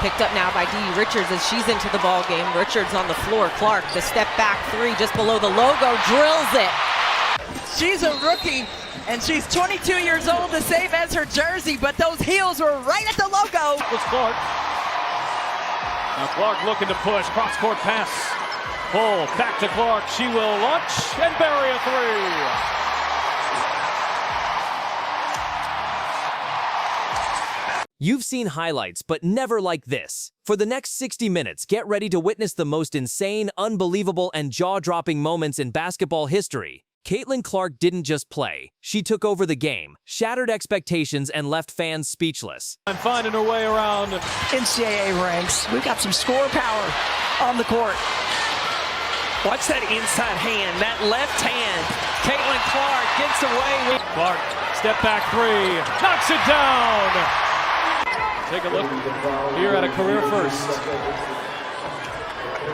Picked up now by Dee Richards as she's into the ball game. Richards on the floor. Clark, the step back three just below the logo, drills it. She's a rookie, and she's 22 years old, the same as her jersey, but those heels were right at the logo. Was Clark. Now Clark looking to push, cross-court pass. Pull, back to Clark. She will launch and bury a three. You've seen highlights, but never like this. For the next 60 minutes, get ready to witness the most insane, unbelievable, and jaw-dropping moments in basketball history. Caitlin Clark didn't just play. She took over the game, shattered expectations, and left fans speechless. I'm finding her way around NCAA ranks. We've got some score power on the court. Watch that inside hand, that left hand. Caitlin Clark gets away. Clark, step back three, knocks it down. Take a look here at a career first.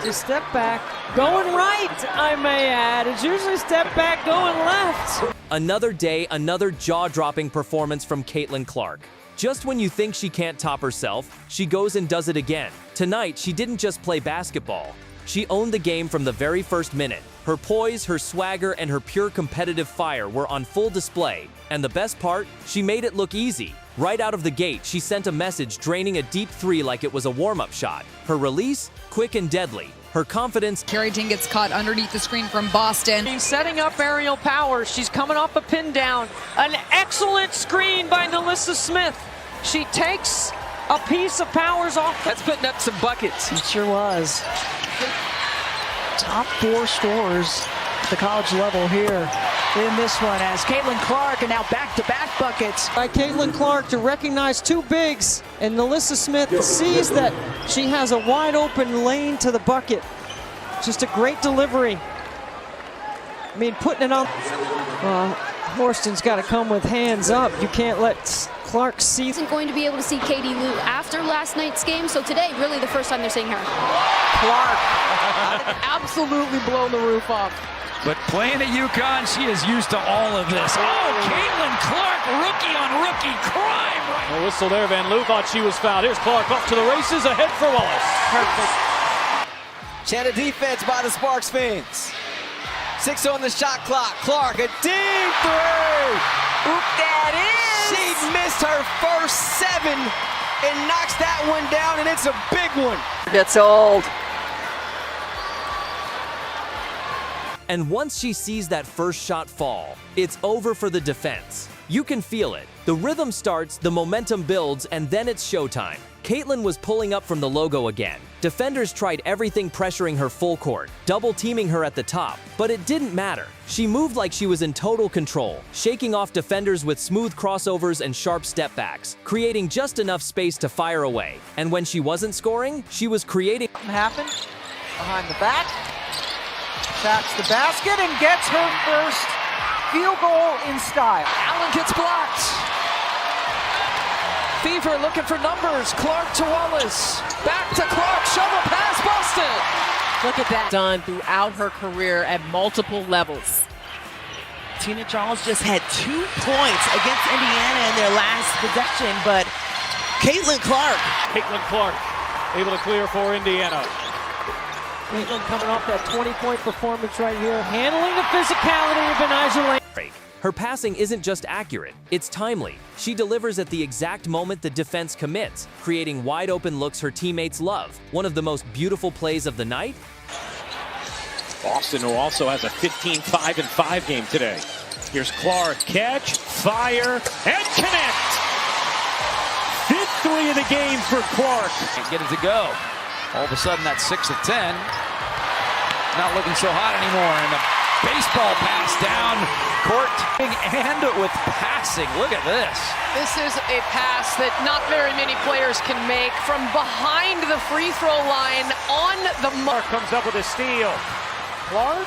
Just step back, going right, I may add. It's usually step back, going left. Another day, another jaw-dropping performance from Caitlin Clark. Just when you think she can't top herself, she goes and does it again. Tonight, she didn't just play basketball. She owned the game from the very first minute. Her poise, her swagger, and her pure competitive fire were on full display. And the best part, she made it look easy. Right out of the gate, she sent a message draining a deep three like it was a warm-up shot. Her release, quick and deadly. Her confidence. Carrie Jean gets caught underneath the screen from Boston. She's setting up aerial power. She's coming off a pin down. An excellent screen by Nalissa Smith. She takes a piece of Powers off. That's putting up some buckets. It sure was. Top four scorers at the college level here in this one as Caitlin Clark and now back-to-back buckets. By Caitlin Clark to recognize two bigs, and Nalissa Smith sees that she has a wide open lane to the bucket. Just a great delivery. I mean, putting it on. Horston's got to come with hands up. You can't let Clark see. Isn't going to be able to see Katie Lou after last night's game, so today, really the first time they're seeing her. Clark absolutely blown the roof off. But playing at UConn, she is used to all of this. Oh, Caitlin Clark, rookie on rookie crime. A whistle there. Van Loo thought she was fouled. Here's Clark off to the races, ahead for Wallace. Perfect. Channel defense by the Sparks fans. 6 on the shot clock. Clark, a deep three. Oop, that is. She missed her first 7 and knocks that one down, and it's a big one. Gets old. And once she sees that first shot fall, it's over for the defense. You can feel it. The rhythm starts, the momentum builds, and then it's showtime. Caitlin was pulling up from the logo again. Defenders tried everything pressuring her full court, double-teaming her at the top, but it didn't matter. She moved like she was in total control, shaking off defenders with smooth crossovers and sharp step-backs, creating just enough space to fire away. And when she wasn't scoring, she was creating. Happened behind the back. Attacks the basket and gets her first field goal in style. Allen gets blocked. Fever looking for numbers. Clark to Wallace. Back to Clark. Shovel pass Boston. Look at that. Done throughout her career at multiple levels. Tina Charles just had 2 points against Indiana in their last possession, but Caitlin Clark Able to clear for Indiana. Caitlin coming off that 20-point performance right here, handling the physicality of Benijah Lane. Her passing isn't just accurate, it's timely. She delivers at the exact moment the defense commits, creating wide-open looks her teammates love. One of the most beautiful plays of the night. Boston, who also has a 15-5-5 game today. Here's Clark, catch, fire, and connect! 5th 3 of the game for Clark. Can't get it to go. All of a sudden, that 6 of 10. Not looking so hot anymore. And the baseball pass down court and with passing. Look at this. This is a pass that not very many players can make from behind the free throw line on the mark. Comes up with a steal. Clark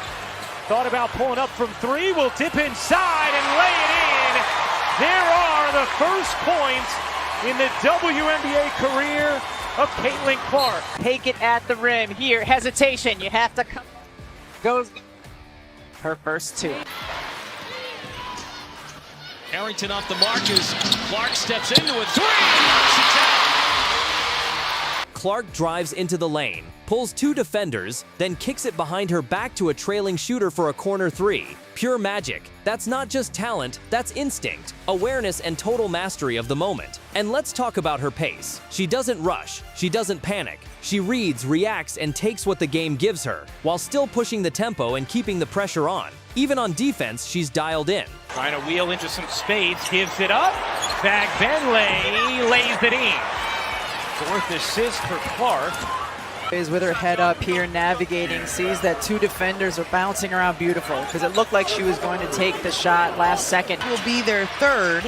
thought about pulling up from 3. Will dip inside and lay it in. There are the first points in the WNBA career of Caitlin Clark. Take it at the rim. Here, hesitation. You have to come. Goes her first 2. Harrington off the mark as Clark steps into a 3 and knocks it down. Clark drives into the lane, pulls 2 defenders, then kicks it behind her back to a trailing shooter for a corner 3. Pure magic. That's not just talent, that's instinct, awareness, and total mastery of the moment. And let's talk about her pace. She doesn't rush, she doesn't panic. She reads, reacts, and takes what the game gives her, while still pushing the tempo and keeping the pressure on. Even on defense, she's dialed in. Trying to wheel into some space, gives it up. Zach Benley lays it in. 4th assist for Clark. Is with her head up here, navigating, sees that 2 defenders are bouncing around beautiful because it looked like she was going to take the shot last second. Will be their 3rd.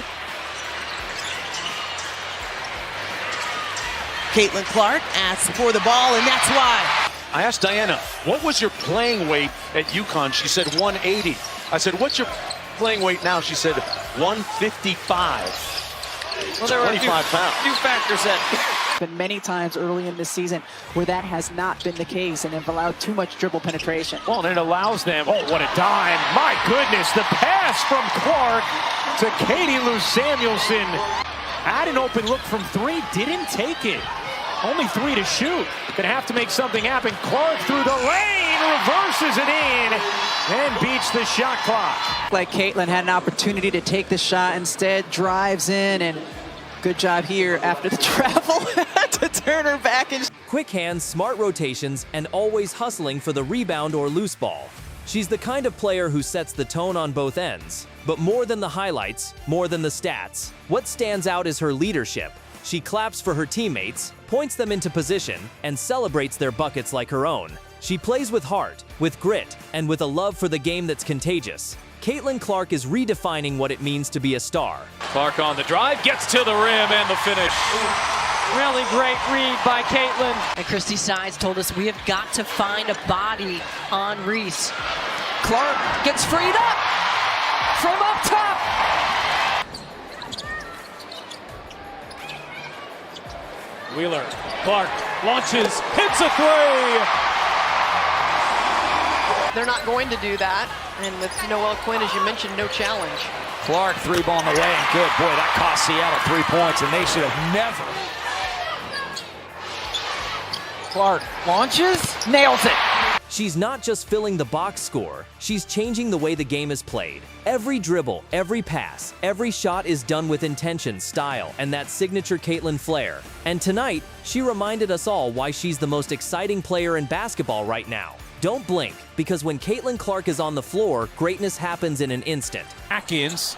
Caitlin Clark asks for the ball, and that's why. I asked Diana, what was your playing weight at UConn? She said 180. I said, what's your playing weight now? She said 155. Well, there were 25 pounds. Few factors that been many times early in this season where that has not been the case and have allowed too much dribble penetration. Well, and it allows them, oh, what a dime. My goodness, the pass from Clark to Katie Lou Samuelson. Had an open look from 3, didn't take it. Only 3 to shoot. Gonna have to make something happen. Clark through the lane, reverses it in, and beats the shot clock. Like Caitlin had an opportunity to take the shot, instead drives in, and good job here after the travel to turn her back. And Quick hands, smart rotations, and always hustling for the rebound or loose ball. She's the kind of player who sets the tone on both ends. But more than the highlights, more than the stats, what stands out is her leadership. She claps for her teammates, points them into position, and celebrates their buckets like her own. She plays with heart, with grit, and with a love for the game that's contagious. Caitlin Clark is redefining what it means to be a star. Clark on the drive, gets to the rim and the finish. Really great read by Caitlin. And Christy Sides told us we have got to find a body on Reese. Clark Gets freed up from up top. Wheeler, Clark launches, hits a 3. They're not going to do that. And with Noelle Quinn, as you mentioned, no challenge. Clark 3 ball in the way, and good. Boy, that cost Seattle 3 points, and they should have never. Clark launches, nails it. She's not just filling the box score, she's changing the way the game is played. Every dribble, every pass, every shot is done with intention, style, and that signature Caitlin flair. And tonight, she reminded us all why she's the most exciting player in basketball right now. Don't blink, because when Caitlin Clark is on the floor, greatness happens in an instant. Atkins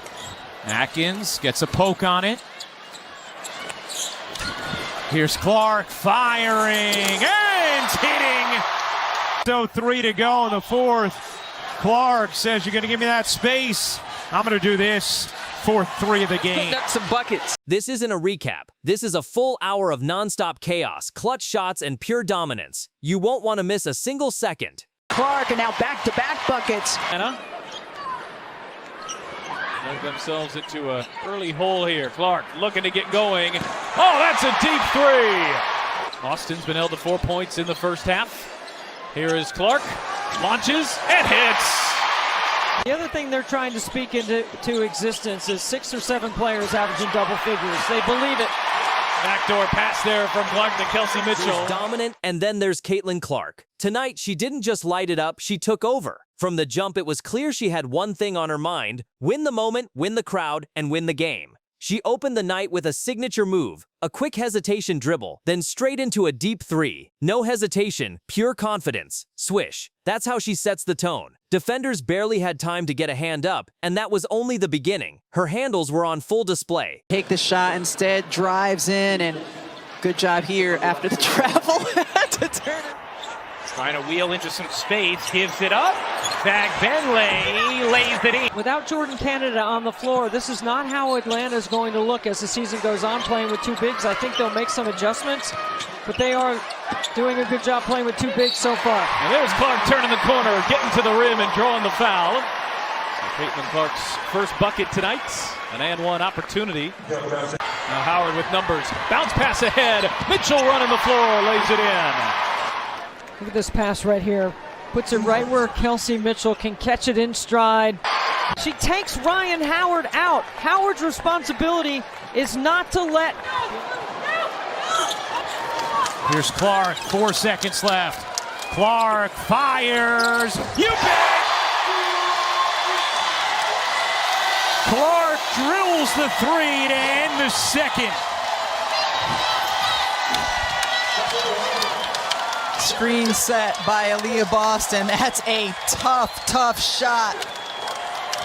gets a poke on it. Here's Clark firing and hitting. So 3 to go in the 4th. Clark says, you're going to give me that space. I'm going to do this. 4th 3 of the game. Putting up some buckets. This isn't a recap. This is a full hour of nonstop chaos, clutch shots, and pure dominance. You won't want to miss a single second. Clark, and now back-to-back buckets. Anna. Dug themselves into an early hole here. Clark looking to get going. Oh, that's a deep 3. Austin's been held to 4 points in the first half. Here is Clark, launches and hits. The other thing they're trying to speak into existence is 6 or 7 players averaging double figures. They believe it. Backdoor pass there from Clark to Kelsey Mitchell. There's dominant, and then there's Caitlin Clark. Tonight, she didn't just light it up, she took over. From the jump, it was clear she had one thing on her mind: win the moment, win the crowd, and win the game. She opened the night with a signature move, a quick hesitation dribble, then straight into a deep 3. No hesitation, pure confidence. Swish. That's how she sets the tone. Defenders barely had time to get a hand up, and that was only the beginning. Her handles were on full display. Take the shot, instead drives in, and good job here after the travel to turn it. Trying to wheel into some space, gives it up. Zach Benley lays it in. Without Jordan Canada on the floor, this is not how Atlanta is going to look as the season goes on, playing with 2 bigs. I think they'll make some adjustments, but they are doing a good job playing with 2 bigs so far. And there's Clark turning the corner, getting to the rim and drawing the foul. So Caitlin Clark's first bucket tonight, an and one opportunity. Now Howard with numbers, bounce pass ahead. Mitchell running the floor, lays it in. Look at this pass right here. Puts it right where Kelsey Mitchell can catch it in stride. She takes Ryan Howard out. Howard's responsibility is not to let Here's Clark, 4 seconds left. Clark fires. You bet! Clark drills the three to end the second. Screen set by Aaliyah Boston. That's a tough shot.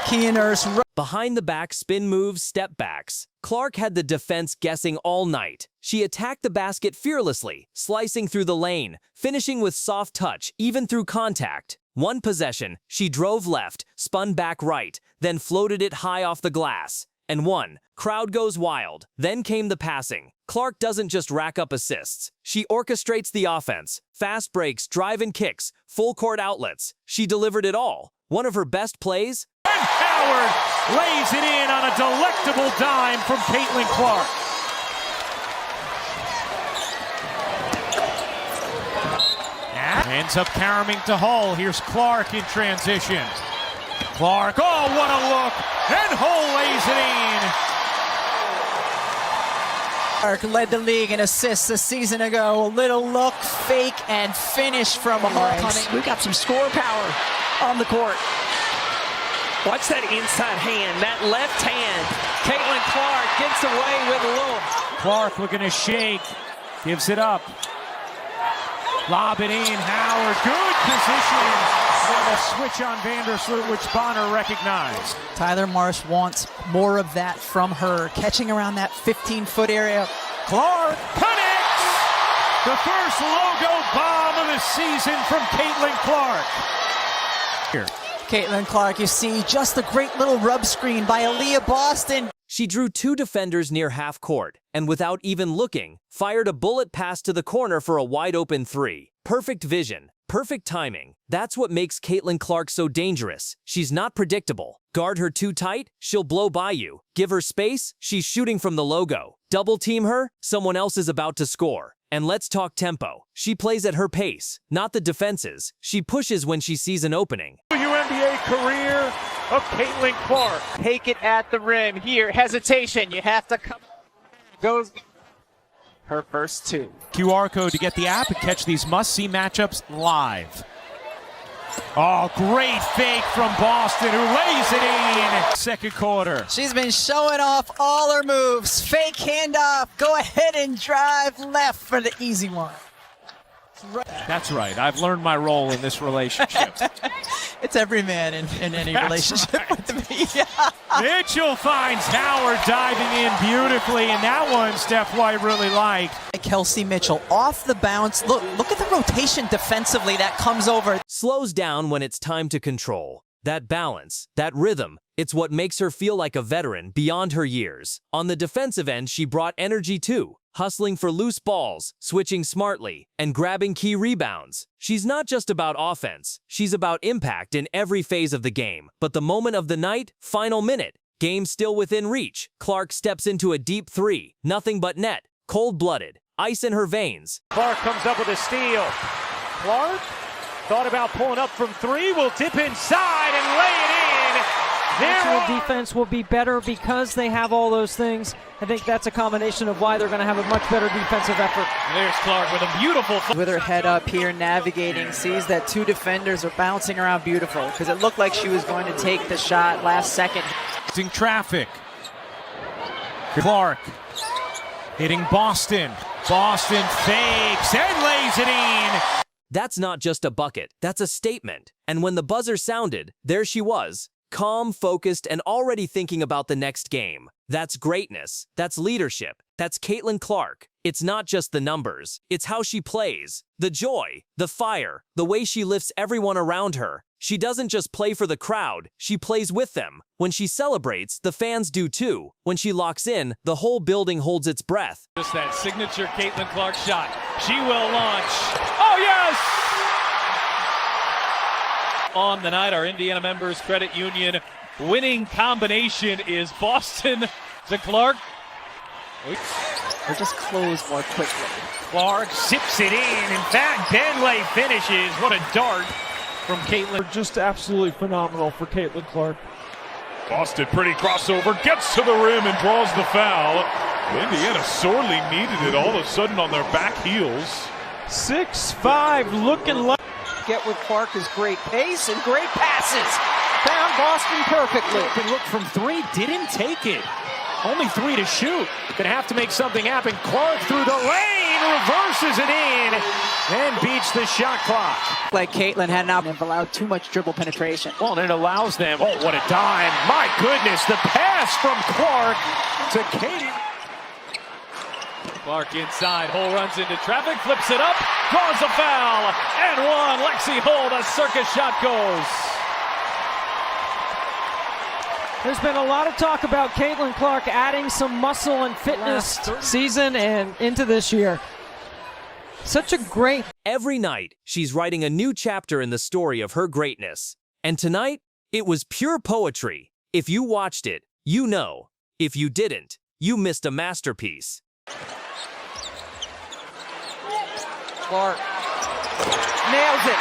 Keener's behind the back spin moves, step backs. Clark had the defense guessing all night. She attacked the basket fearlessly, slicing through the lane, finishing with soft touch, even through contact. One possession, she drove left, spun back right, then floated it high off the glass. And one, crowd goes wild. Then came the passing. Clark doesn't just rack up assists. She orchestrates the offense. Fast breaks, drive and kicks, full court outlets. She delivered it all. One of her best plays. And Howard lays it in on a delectable dime from Caitlin Clark. Ends up caroming to Hull. Here's Clark in transition. Clark, oh, what a look! And Hull lays it in. Clark led the league in assists a season ago. A little look, fake, and finish from Hull. We got some score power on the court. Watch that inside hand, that left hand. Caitlin Clark gets away with a look. Clark looking to shake, gives it up. Lob it in, Howard, good position. And a switch on Vandersloot, which Bonner recognized. Tyler Marsh wants more of that from her, catching around that 15-foot area. Clark connects! The first logo bomb of the season from Caitlin Clark. Here. Caitlin Clark, you see just a great little rub screen by Aaliyah Boston. She drew two defenders near half court, and without even looking, fired a bullet pass to the corner for a wide-open three. Perfect vision, perfect timing. That's what makes Caitlin Clark so dangerous. She's not predictable. Guard her too tight, she'll blow by you. Give her space, she's shooting from the logo. Double team her, someone else is about to score. And let's talk tempo. She plays at her pace, not the defense's. She pushes when she sees an opening. WNBA career of Caitlin Clark. Take it at the rim. Here, hesitation. You have to come. Goes her first two. QR code to get the app and catch these must-see matchups live. Oh, great fake from Boston, who lays it in. Second quarter. She's been showing off all her moves. Fake handoff. Go ahead and drive left for the easy one. That's right. I've learned my role in this relationship. It's every man in any relationship with the media. Mitchell finds Howard diving in beautifully, and that one Steph White really liked. Kelsey Mitchell off the bounce. Look at the rotation defensively that comes over. Slows down when it's time to control. That balance, that rhythm, it's what makes her feel like a veteran beyond her years. On the defensive end, she brought energy too, hustling for loose balls, switching smartly, and grabbing key rebounds. She's not just about offense, she's about impact in every phase of the game. But the moment of the night, final minute, game still within reach. Clark steps into a deep three, nothing but net, cold-blooded, ice in her veins. Clark comes up with a steal. Clark thought about pulling up from three, will dip inside and lay it in. National defense will be better because they have all those things. I think that's a combination of why they're going to have a much better defensive effort. There's Clark with a beautiful. With her head up here, navigating, sees that two defenders are bouncing around beautiful because it looked like she was going to take the shot last second. In traffic. Clark hitting Boston. Boston fakes and lays it in. That's not just a bucket, that's a statement. And when the buzzer sounded, there she was, calm, focused, and already thinking about the next game. That's greatness, that's leadership, that's Caitlin Clark. It's not just the numbers, it's how she plays. The joy, the fire, the way she lifts everyone around her. She doesn't just play for the crowd, she plays with them. When she celebrates, the fans do too. When she locks in, the whole building holds its breath. Just that signature Caitlin Clark shot. She will launch. Oh, yes! On the night, our Indiana Members Credit Union winning combination is Boston to Clark. Or just close more quickly. Clark zips it in. In fact, Benley finishes. What a dart from Caitlin. Just absolutely phenomenal for Caitlin Clark. Boston, pretty crossover, gets to the rim and draws the foul. Indiana sorely needed it all of a sudden on their back heels. 6'5", looking like. Get with Clark is great pace and great passes. Found Boston perfectly. Open look from three, didn't take it. Only 3 to shoot. Gonna have to make something happen. Clark through the lane, reverses it in, and beats the shot clock. Like Caitlin had not allowed too much dribble penetration. Well, and it allows them, oh, what a dime. My goodness, the pass from Clark to Katie. Clark inside, Hull runs into traffic, flips it up, draws a foul, and one. Lexi Hull, the circus shot goes. There's been a lot of talk about Caitlin Clark adding some muscle and fitness season and into this year. Such a great. Every night, she's writing a new chapter in the story of her greatness. And tonight, it was pure poetry. If you watched it, you know. If you didn't, you missed a masterpiece. Clark nails it.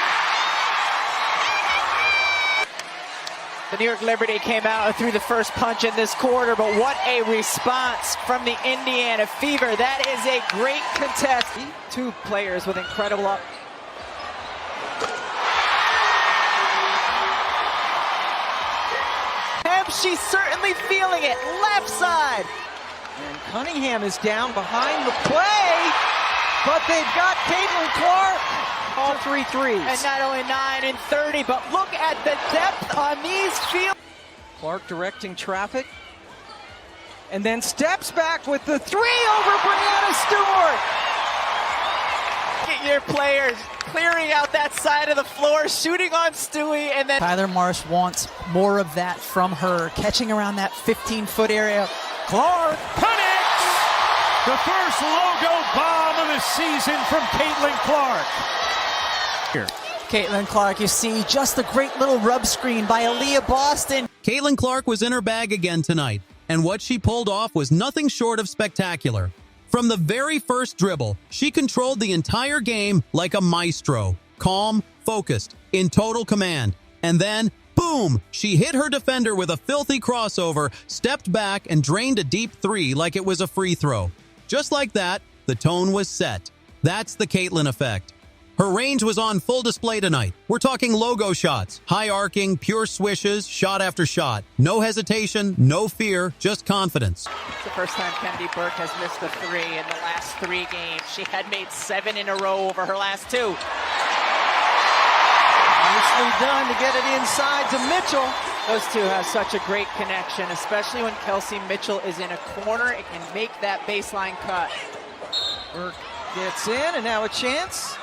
The New York Liberty came out and threw the first punch in this quarter, but what a response from the Indiana Fever. That is a great contest. 2 players with incredible up. She's certainly feeling it. Left side. And Cunningham is down behind the play, but they've got Caitlin Clark. All 3 threes. And not only 9 and 30, but look at the depth on these fields. Clark directing traffic. And then steps back with the 3 over Brianna Stewart. Get your players clearing out that side of the floor, shooting on Stewie, and then Tyler Marsh wants more of that from her, catching around that 15-foot area. Clark connects! The first logo bomb of the season from Caitlin Clark. Caitlin Clark, you see just the great little rub screen by Aaliyah Boston. Caitlin Clark was in her bag again tonight, and what she pulled off was nothing short of spectacular. From the very first dribble, she controlled the entire game like a maestro, calm, focused, in total command. And then, boom, she hit her defender with a filthy crossover, stepped back, and drained a deep 3 like it was a free throw. Just like that, the tone was set. That's the Caitlin effect. Her range was on full display tonight. We're talking logo shots, high arcing, pure swishes, shot after shot. No hesitation, no fear, just confidence. It's the first time Kennedy Burke has missed a 3 in the last 3 games. She had made 7 in a row over her last 2. Nicely done to get it inside to Mitchell. Those 2 have such a great connection, especially when Kelsey Mitchell is in a corner. It can make that baseline cut. Burke gets in, and now a chance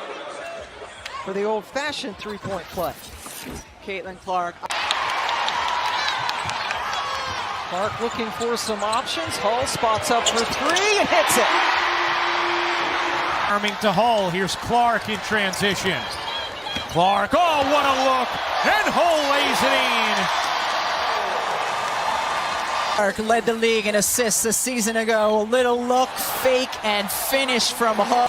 for the old-fashioned 3-point play. Caitlin Clark. Clark looking for some options. Hull spots up for 3 and hits it. Arming to Hull. Here's Clark in transition. Clark, oh, what a look! And Hull lays it in. Clark led the league in assists a season ago. A little look, fake, and finish from Hull.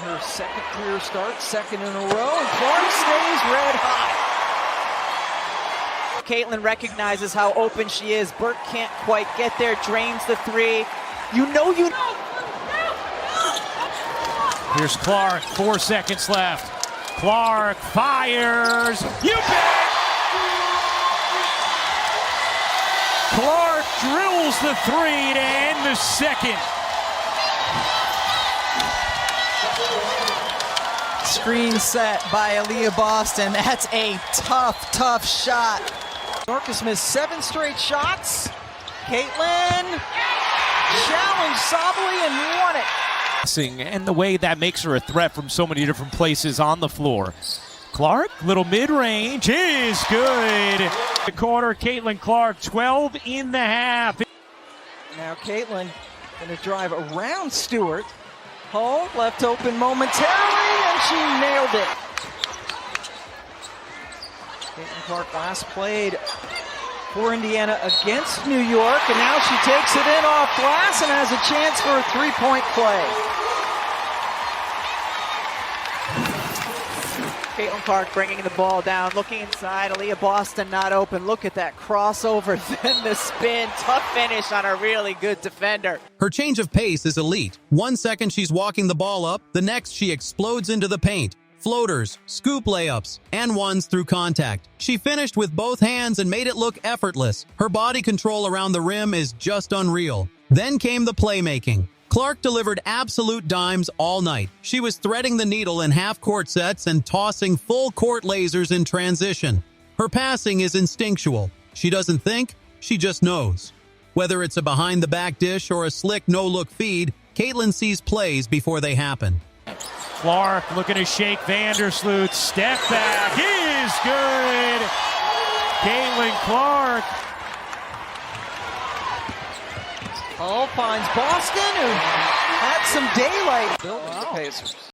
Her second career start, 2nd in a row, and Clark stays red hot. Caitlin recognizes how open she is. Burke can't quite get there, drains the 3. You know. Here's Clark, 4 seconds left. Clark fires. You bet! Clark drills the 3 to end the second. Screen set by Aaliyah Boston. That's a tough shot. Dorcas missed 7 straight shots. Caitlin challenged Sabally and won it. And the way that makes her a threat from so many different places on the floor. Clark, little mid-range is good. The corner, Caitlin Clark, 12 in the half. Now Caitlin going to drive around Stewart. Hull left open momentarily, and she nailed it. Caitlin Clark last played for Indiana against New York, and now she takes it in off glass and has a chance for a 3-point play. Caitlin Clark bringing the ball down, looking inside. Aaliyah Boston not open. Look at that crossover, then the spin. Tough finish on a really good defender. Her change of pace is elite. 1 second she's walking the ball up, the next she explodes into the paint. Floaters, scoop layups, and ones through contact. She finished with both hands and made it look effortless. Her body control around the rim is just unreal. Then came the playmaking. Clark delivered absolute dimes all night. She was threading the needle in half-court sets and tossing full-court lasers in transition. Her passing is instinctual. She doesn't think, she just knows. Whether it's a behind-the-back dish or a slick no-look feed, Caitlin sees plays before they happen. Clark looking to shake Vandersloot. Step back is good. Caitlin Clark. Oh, finds Boston, who had some daylight. Built the Pacers.